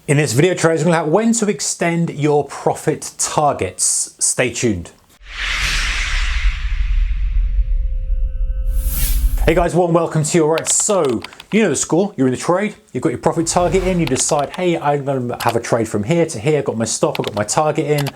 In this video, traders, we're going to look at when to extend your profit targets. Stay tuned. Hey guys, warm welcome to you. All right, so you know the score. You're in the trade. You've got your profit target in. You decide, hey, I'm going to have a trade from here to here. I've got my stop. I've got my target in,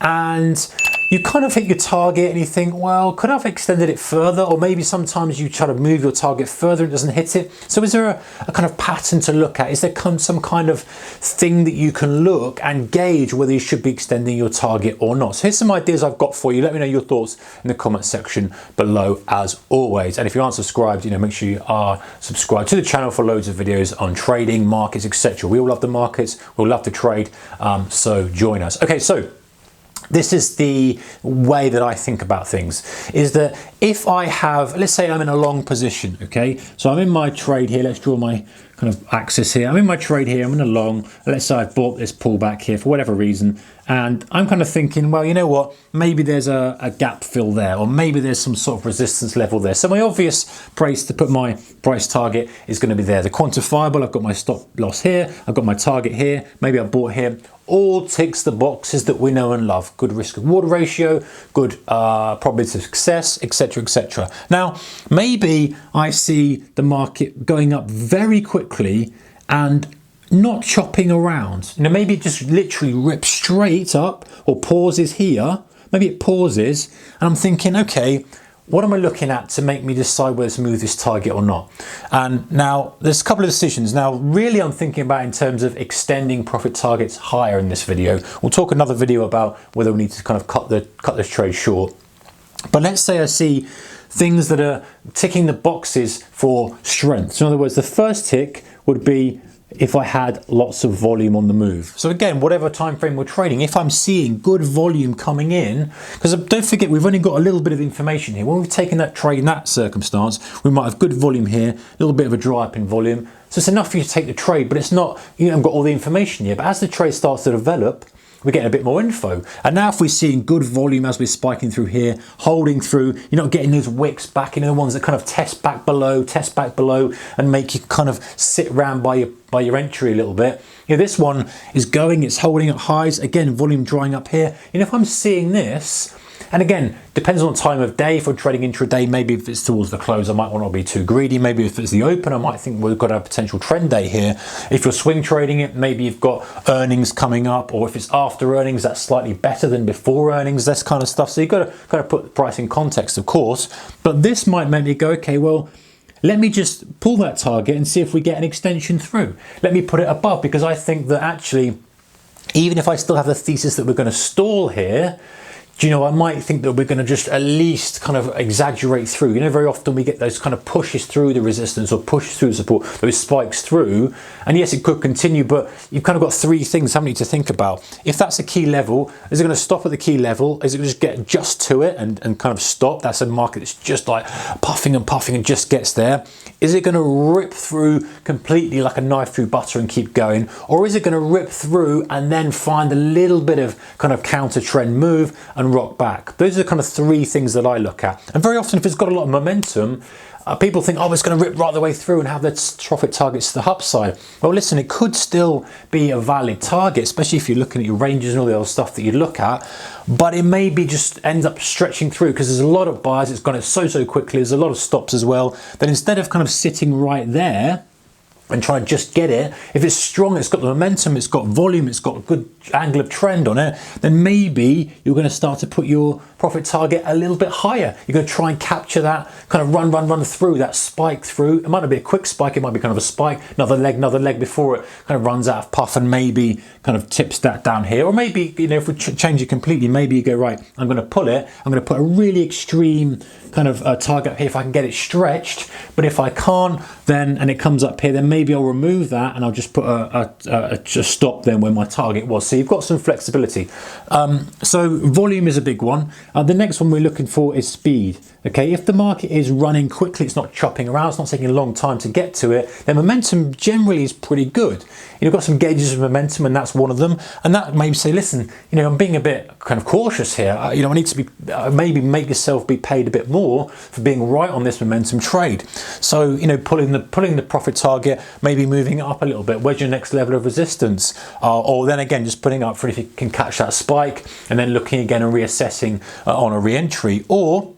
and you kind of hit your target and you think, well, could I have extended it further? Or maybe sometimes you try to move your target further and it doesn't hit it. So is there a kind of pattern to look at? Is there some kind of thing that you can look and gauge whether you should be extending your target or not? So here's some ideas I've got for you. Let me know your thoughts in the comment section below as always. And if you aren't subscribed, make sure you are subscribed to the channel for loads of videos on trading, markets, etc. We all love the markets. We all love to trade. So join us. Okay, so this is the way that I think about things, is that if I have, let's say I'm in a long position, okay? So I'm in my trade here. Let's draw my kind of axis here. I'm in my trade here. I'm in a long. Let's say I've bought this pullback here for whatever reason. And I'm kind of thinking, well, you know what? Maybe there's a gap fill there, or maybe there's some sort of resistance level there. So my obvious place to put my price target is going to be there. The quantifiable, I've got my stop loss here. I've got my target here. Maybe I bought here. All ticks the boxes that we know and love. Good risk reward ratio, good probability of success, etc., etc. Now, maybe I see the market going up very quickly and not chopping around. Maybe it just literally rips straight up or pauses here. Maybe it pauses and I'm thinking, okay, what am I looking at to make me decide whether to move this target or not? And now there's a couple of decisions. Now, really I'm thinking about in terms of extending profit targets higher in this video. We'll talk another video about whether we need to kind of cut this trade short. But let's say I see things that are ticking the boxes for strength. So in other words, the first tick would be if I had lots of volume on the move. So again, whatever time frame we're trading, if I'm seeing good volume coming in, because don't forget, we've only got a little bit of information here. When we've taken that trade in that circumstance, we might have good volume here, a little bit of a dry up in volume. So it's enough for you to take the trade, but it's not, you haven't got all the information here. But as the trade starts to develop, we're getting a bit more info. And now if we're seeing good volume as we're spiking through here, holding through, you're not getting those wicks back, the ones that kind of test back below, and make you kind of sit around by your entry a little bit. This one is going, it's holding at highs. Again, volume drying up here. If I'm seeing this, and again, depends on the time of day. If we're trading intraday, maybe if it's towards the close, I might want to be too greedy. Maybe if it's the open, I might think we've got a potential trend day here. If you're swing trading it, maybe you've got earnings coming up, or if it's after earnings, that's slightly better than before earnings, this kind of stuff. So you've got to kind of put the price in context, of course. But this might make me go, okay, well, let me just pull that target and see if we get an extension through. Let me put it above, because I think that actually, even if I still have the thesis that we're going to stall here, I might think that we're going to just at least kind of exaggerate through. Very often we get those kind of pushes through the resistance or pushes through the support, those spikes through. And yes, it could continue, but you've kind of got three things, haven't you, to think about. If that's a key level, is it going to stop at the key level? Is it going to just get just to it and kind of stop? That's a market that's just like puffing and just gets there. Is it going to rip through completely like a knife through butter and keep going? Or is it going to rip through and then find a little bit of kind of counter trend move and rock back? Those are the kind of three things that I look at. And very often if it's got a lot of momentum, people think, oh, it's going to rip right the way through and have their profit targets to the upside. Well, listen, it could still be a valid target, especially if you're looking at your ranges and all the other stuff that you look at, but it maybe just ends up stretching through because there's a lot of buyers, it's gone so quickly, there's a lot of stops as well, that instead of kind of sitting right there and try and just get it, if it's strong, it's got the momentum, it's got volume, it's got a good angle of trend on it, then maybe you're going to start to put your profit target a little bit higher. You're going to try and capture that kind of run through, that spike through. It might not be a quick spike, it might be kind of a spike, another leg before it kind of runs out of puff and maybe kind of tips that down here. Or maybe, if we change it completely, maybe you go, right, I'm going to pull it, I'm going to put a really extreme kind of target up here if I can get it stretched, but if I can't, then, and it comes up here, then maybe I'll remove that and I'll just put a stop then where my target was. So you've got some flexibility. So volume is a big one. The next one we're looking for is speed. Okay, if the market is running quickly, it's not chopping around, it's not taking a long time to get to it, then momentum generally is pretty good. You've got some gauges of momentum, and that's one of them. And that maybe say, listen, I'm being a bit kind of cautious here. I need to be maybe make yourself be paid a bit more for being right on this momentum trade. So pulling the profit target maybe moving it up a little bit. Where's your next level of resistance? Or then again, just putting up for if you can catch that spike, and then looking again and reassessing on a re-entry. Or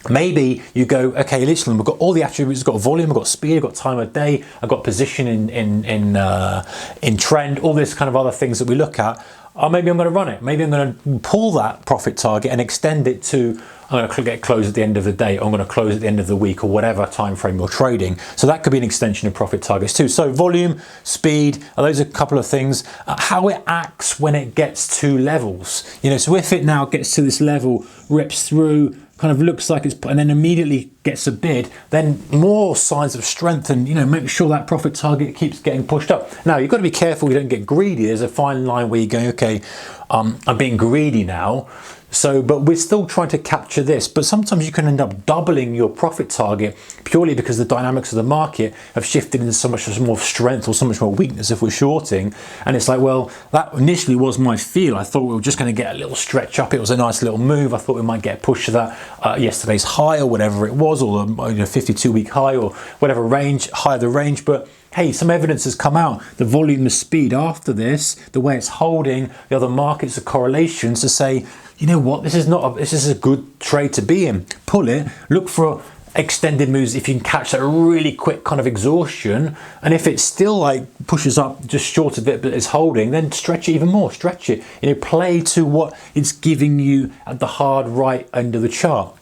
maybe you go, okay, listen, we've got all the attributes, we've got volume, we've got speed, we've got time of day, I've got position in trend, all this kind of other things that we look at. Maybe I'm going to run it. Maybe I'm going to pull that profit target and extend it to, I'm going to get closed at the end of the day, or I'm going to close at the end of the week, or whatever time frame you're trading. So that could be an extension of profit targets too. So volume, speed, those are a couple of things. How it acts when it gets to levels. So if it now gets to this level, rips through, kind of looks like it's, and then immediately gets a bid, then more signs of strength, and make sure that profit target keeps getting pushed up. Now you've got to be careful you don't get greedy. There's a fine line where you go, okay, I'm being greedy now. So, but we're still trying to capture this. But sometimes you can end up doubling your profit target purely because the dynamics of the market have shifted into so much more strength or so much more weakness if we're shorting. And it's like, well, that initially was my feel. I thought we were just going to get a little stretch up. It was a nice little move. I thought we might get a push to that yesterday's high or whatever it was, or the 52-week high or whatever range, higher the range. But hey, some evidence has come out. The volume, the speed after this, the way it's holding, the other markets, the correlations to say, you know what, this is a good trade to be in. Pull it, look for extended moves if you can catch that really quick kind of exhaustion, and if it still like pushes up just short of it but it's holding, then stretch it even more, stretch it. Play to what it's giving you at the hard right end of the chart.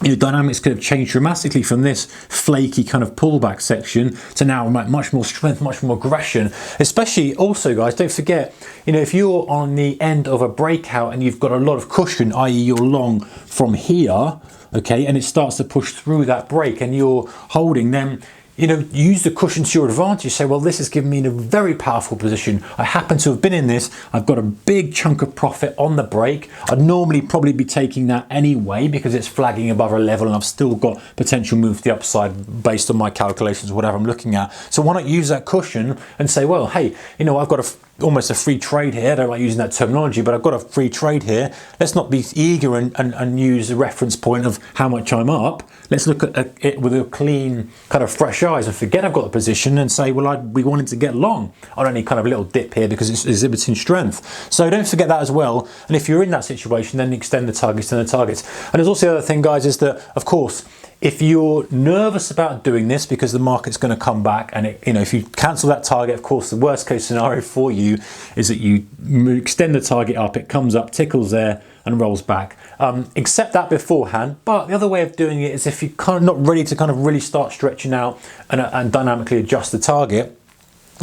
Dynamics could have changed dramatically from this flaky kind of pullback section to now much more strength, much more aggression. Especially also, guys, don't forget, if you're on the end of a breakout and you've got a lot of cushion, i.e. you're long from here, okay, and it starts to push through that break and you're holding, then use the cushion to your advantage. Say, well, this has given me a very powerful position. I happen to have been in this. I've got a big chunk of profit on the break. I'd normally probably be taking that anyway because it's flagging above a level and I've still got potential move to the upside based on my calculations, whatever I'm looking at. So why not use that cushion and say, well, hey, I've got almost a free trade here. I don't like using that terminology, but I've got a free trade here. Let's not be eager and use a reference point of how much I'm up. Let's look at it with a clean kind of fresh eyes and forget I've got the position and say, well, we wanted to get long on any kind of little dip here because it's exhibiting strength. So don't forget that as well. And if you're in that situation, then extend the targets and the targets. And there's also the other thing, guys, is that, of course, if you're nervous about doing this because the market's going to come back and if you cancel that target, of course, the worst case scenario for you is that you extend the target up, it comes up, tickles there and rolls back. Accept that beforehand. But the other way of doing it is if you're kind of not ready to kind of really start stretching out and dynamically adjust the target,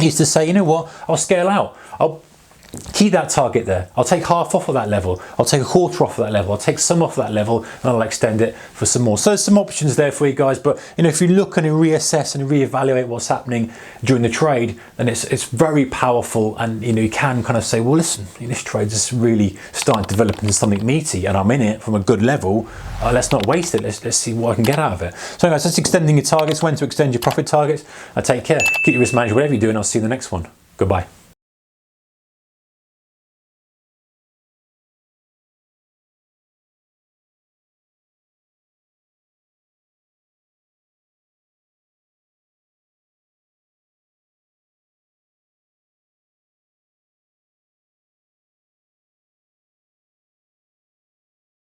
is to say, you know what, I'll scale out. I'll keep that target there. I'll take half off of that level. I'll take a quarter off of that level. I'll take some off of that level and I'll extend it for some more. So there's some options there for you guys. But if you look and reassess and reevaluate what's happening during the trade, then it's very powerful. And you can kind of say, well, listen, this trade is really starting to develop into something meaty and I'm in it from a good level. Let's not waste it. Let's see what I can get out of it. So guys, that's extending your targets, when to extend your profit targets. Take care, keep your risk management, whatever you're doing. I'll see you in the next one. Goodbye.